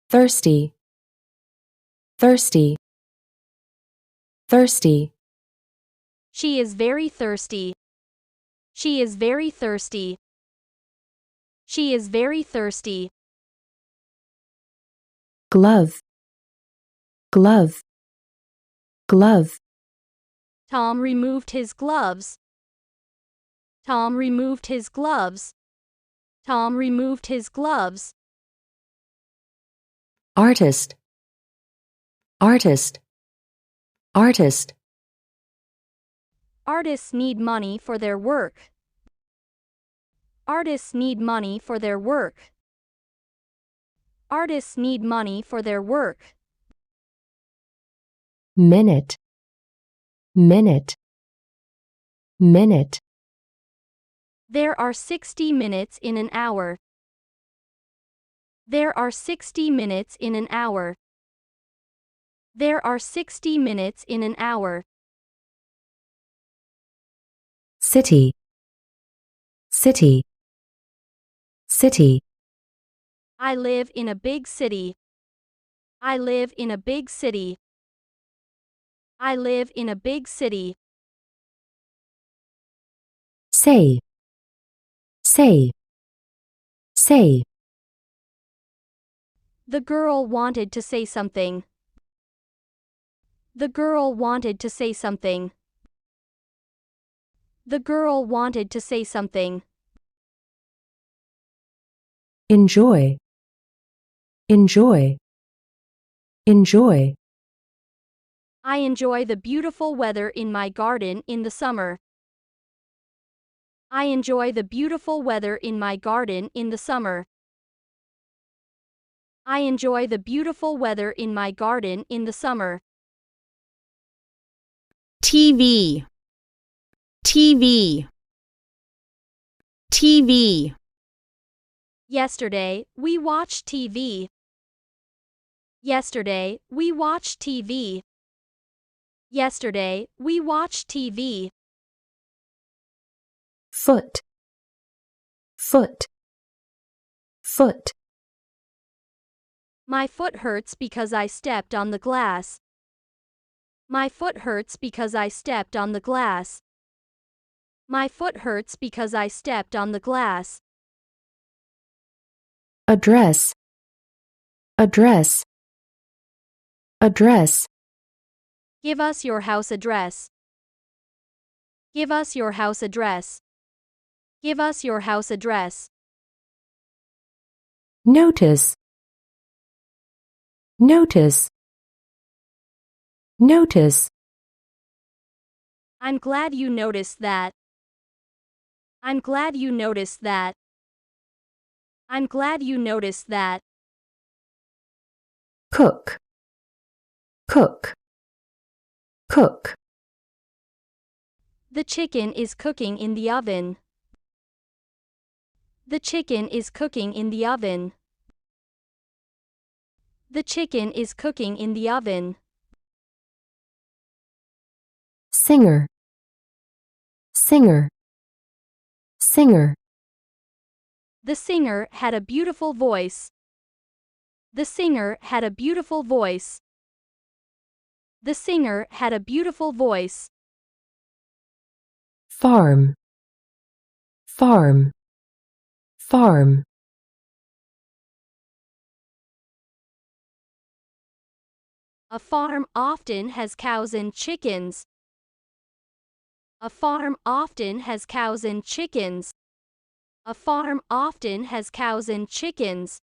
thirsty, thirsty, thirsty. She is very thirsty. She is very thirsty. She is very thirsty. Glove, glove, glove. Tom removed his gloves. Tom removed his gloves. Tom removed his gloves. Artist, artist, artist. Artists need money for their work. Artists need money for their work. Artists need money for their work. Minute, minute, minute. There are 60 minutes in an hour. There are 60 minutes in an hour. There are 60 minutes in an hour. City, city, city. I live in a big city. I live in a big city. I live in a big city. Say, say, say. The girl wanted to say something. The girl wanted to say something. The girl wanted to say something. Enjoy, enjoy, enjoy. I enjoy the beautiful weather in my garden in the summer. I enjoy the beautiful weather in my garden in the summer. I enjoy the beautiful weather in my garden in the summer. TV, TV, TV. Yesterday, we watched TV. Yesterday, we watched TV. Yesterday, we watched TV. Foot, foot, foot. My foot hurts because I stepped on the glass. My foot hurts because I stepped on the glass. My foot hurts because I stepped on the glass. Address, address, address. Give us your house address. Give us your house address. Give us your house address. Notice, notice, notice. I'm glad you noticed that. I'm glad you noticed that. I'm glad you noticed that. Cook, cook, cook. The chicken is cooking in the oven. The chicken is cooking in the oven. The chicken is cooking in the oven. Singer, singer, singer. The singer had a beautiful voice. The singer had a beautiful voice. The singer had a beautiful voice. Farm, farm, farm. A farm often has cows and chickens. A farm often has cows and chickens. A farm often has cows and chickens.